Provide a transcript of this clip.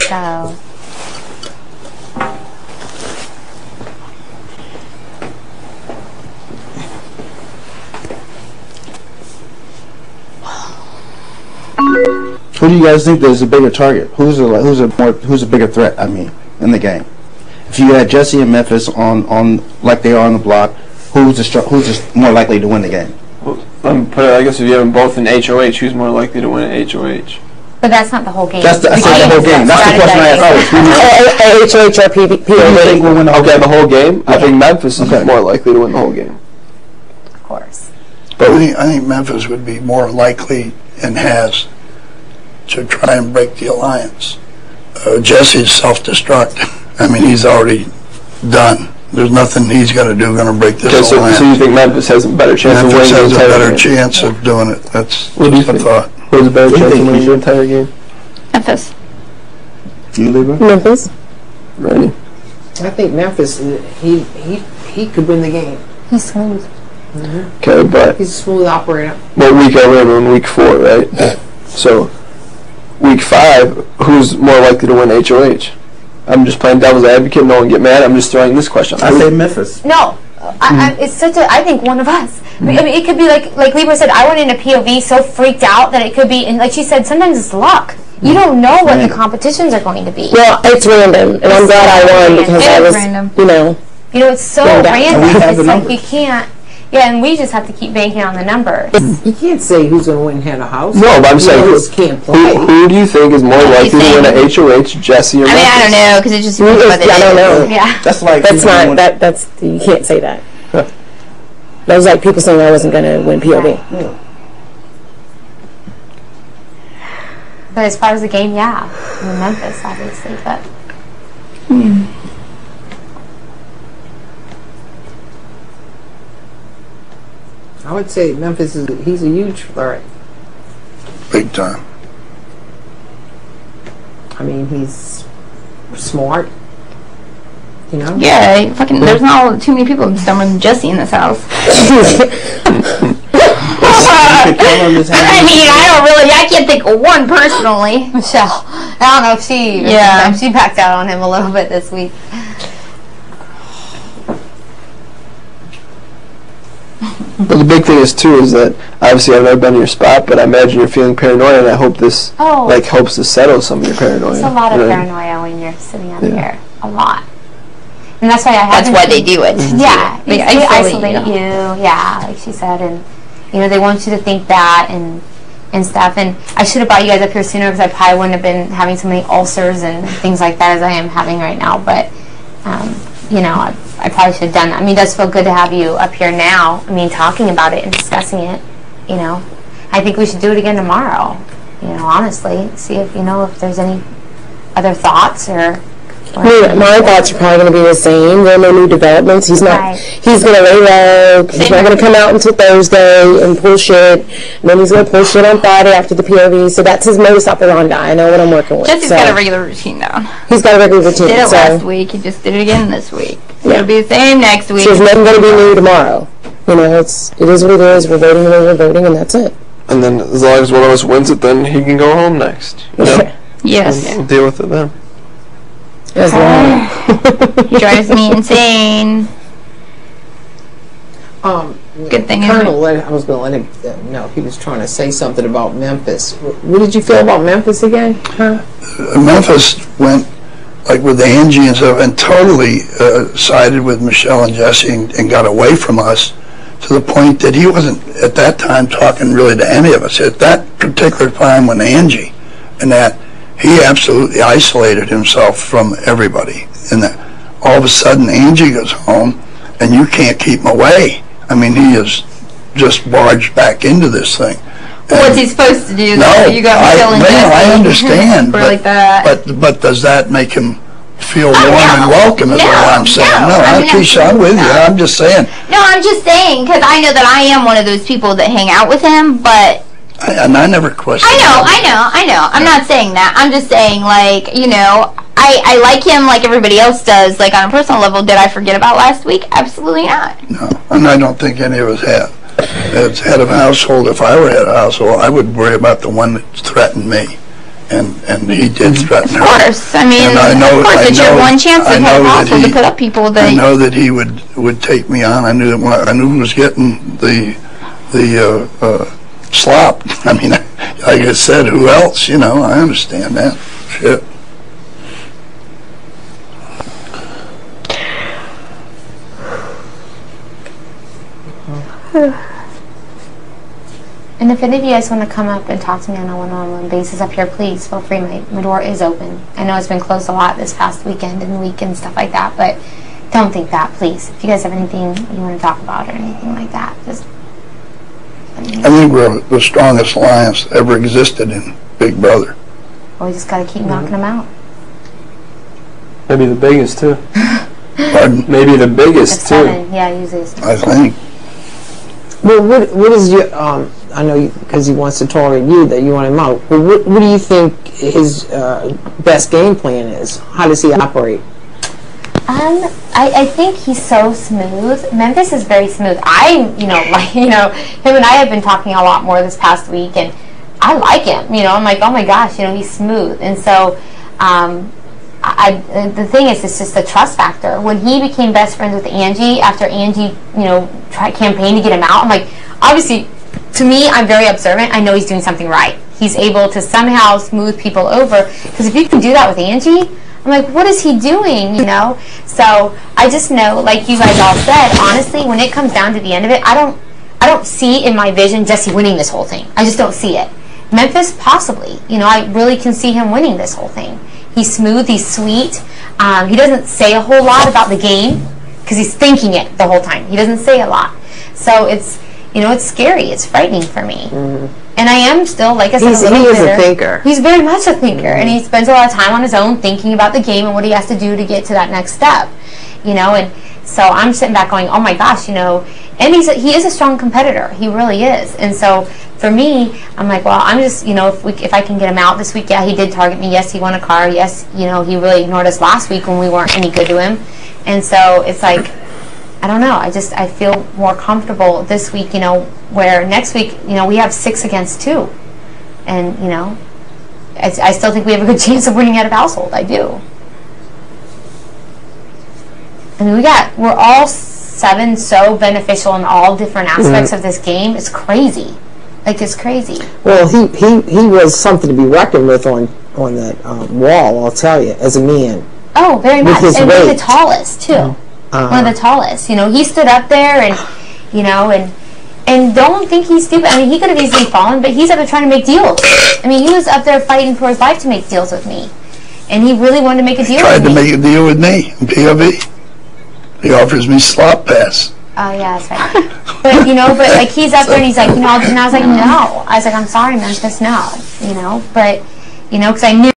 So. Who do you guys think is a bigger target? Who's a bigger threat? I mean, in the game. If you had Jesse and Memphis on like they are on the block, who's more likely to win the game? Well, I guess if you have them both in HOH, who's more likely to win at HOH? But that's not the whole game. That's the whole game. That's the question I asked. HOH or POV? Okay, the whole game? I think Memphis is more likely to win the whole game. Of course. But I think Memphis would be more likely and has to try and break the alliance. Jesse's self-destruct. I mean, he's already done. There's nothing he's going to do going to break this alliance. So you think Memphis has a better chance of winning the entire game? Memphis has a better chance of doing it. That's what I thought. Who has a better chance of winning the entire game? Memphis. You, Libra? Memphis. Ready? I think Memphis, he could win the game. He's smooth. Okay, but He's a smooth operator. what week are we in? Week 4, right? So, week 5, who's more likely to win HOH? I'm just playing devil's advocate. No one get mad. I'm just throwing this question. I say Memphis. No, it's such a. I think one of us. I mean, it could be like Libra said. I went into POV so freaked out that it could be, and like she said, sometimes it's luck. You don't know what the competitions are going to be. Well, it's random, and I'm glad I won because I was, random. You know, it's so random. It's like you can't. Yeah, and we just have to keep banking on the numbers. You can't say who's going to win head of house. No, but I'm saying who do you think is more likely to win at HOH, Jesse or Memphis? I don't know, because it just depends what it is. I don't know. Yeah. That's like That's you can't say that. That was like people saying I wasn't going to win POV. But as far as the game, yeah, I mean, Memphis obviously, but. I would say Memphis he's a huge threat. Big time. I mean, he's smart. You know? Yeah, fucking. There's not too many people dumber than Jesse in this house. I can't think of one personally. Michelle, I don't know if she backed out on him a little bit this week. But the big thing is too is that obviously I've never been in your spot, but I imagine you're feeling paranoid, and I hope this helps to settle some of your paranoia. It's a lot of paranoia when you're sitting out here. A lot. And that's why That's why they do it. Yeah, they isolate you. Yeah, like she said, and they want you to think that and stuff. And I should have brought you guys up here sooner because I probably wouldn't have been having so many ulcers and things like that as I am having right now. But I probably should have done that. I mean, it does feel good to have you up here now. I mean, talking about it and discussing it. I think we should do it again tomorrow. Honestly, see if if there's any other thoughts or. My thoughts are probably going to be the same. There are no new developments. He's not. Right. He's going to lay low. He's not going to come out until Thursday and pull shit. And then he's going to pull shit on Friday after the POV. So that's his modus operandi. I know what I'm working with. Jesse's got a regular routine though. He's got a regular routine. He did it last week. He just did it again this week. It'll be the same next week. So there's nothing going to be new tomorrow. It is what it is. We're voting the way we're voting, and that's it. And then as long as one of us wins it, then he can go home next. Yes. And we'll deal with it then. He drives me insane. Good thing Colonel, I was going to let him know. He was trying to say something about Memphis. What did you feel about Memphis again? Memphis went like with Angie and stuff and totally sided with Michelle and Jesse and got away from us to the point that he wasn't at that time talking really to any of us. At that particular time when Angie and that, he absolutely isolated himself from everybody. And that all of a sudden Angie goes home and you can't keep him away. I mean, he is just barged back into this thing. What's he supposed to do? No, You got Michelle and Jesse. I understand. Like that. But does that make him feel warm and welcome is what I'm saying. No, Keisha, I'm with you. I'm just saying. No, I'm just saying because I know that I am one of those people that hang out with him, but... And I never questioned. I know. I'm not saying that. I'm just saying, like, I like him like everybody else does. Like, on a personal level, did I forget about last week? Absolutely not. No, and I don't think any of us have. As head of household, if I were head of household, I would worry about the one that threatened me. and he did threaten her. Of course, I mean, And of course, it's your one chance to have possible to put up people that. I know that he would take me on. I knew he was getting the slop. I mean, like I said, who else? You know, I understand that. Shit. And if any of you guys want to come up and talk to me on a one-on-one basis up here, please feel free. My door is open. I know it's been closed a lot this past weekend and week and stuff like that, but don't think that, please. If you guys have anything you want to talk about or anything like that, just let me know. I think we're the strongest alliance that ever existed in Big Brother. Well, we just got to keep knocking them out. Maybe the biggest too. Pardon? Maybe the biggest It's too. 7. Yeah, usually it's 7. I think. Well, what is your, I know because he wants to target you that you want him out, but what do you think his best game plan is? How does he operate? I think he's so smooth. Memphis is very smooth. Him and I have been talking a lot more this past week, and I like him. You know, I'm like, oh my gosh, he's smooth. And so, the thing is, it's just the trust factor. When he became best friends with Angie, after Angie, tried campaign to get him out, I'm like, obviously, to me, I'm very observant. I know he's doing something right. He's able to somehow smooth people over. Because if you can do that with Angie, I'm like, what is he doing, So I just know, like you guys all said, honestly, when it comes down to the end of it, I don't see in my vision Jesse winning this whole thing. I just don't see it. Memphis, possibly. I really can see him winning this whole thing. He's smooth, he's sweet. He doesn't say a whole lot about the game because he's thinking it the whole time. He doesn't say a lot. So it's scary. It's frightening for me. Mm-hmm. And I am still, like I said, he is a thinker. He's very much a thinker, and he spends a lot of time on his own thinking about the game and what he has to do to get to that next step. And so I'm sitting back going, oh my gosh, and he is a strong competitor. He really is. And so for me, I'm like, well, I'm just, if I can get him out this week, yeah, he did target me. Yes, he won a car. Yes, he really ignored us last week when we weren't any good to him. And so it's like, I don't know. I feel more comfortable this week, where next week, we have 6 against 2. And, I still think we have a good chance of winning out of household. I do. I mean, we're all 7 so beneficial in all different aspects of this game. It's crazy. Like, it's crazy. Well, he was something to be reckoned with on that wall, I'll tell you, as a man. Oh, very much. And weight. one of the tallest, too. One of the tallest. He stood up there and don't think he's stupid. I mean, he could have easily fallen, but he's up there trying to make deals. I mean, he was up there fighting for his life to make deals with me. And he really wanted to make a deal with me. Tried to make a deal with me in POV. He offers me slot pass. Oh, yeah, that's right. But, but like, he's up there and he's like, and I was like, no. I was like, I'm sorry, Memphis, no. But, because I knew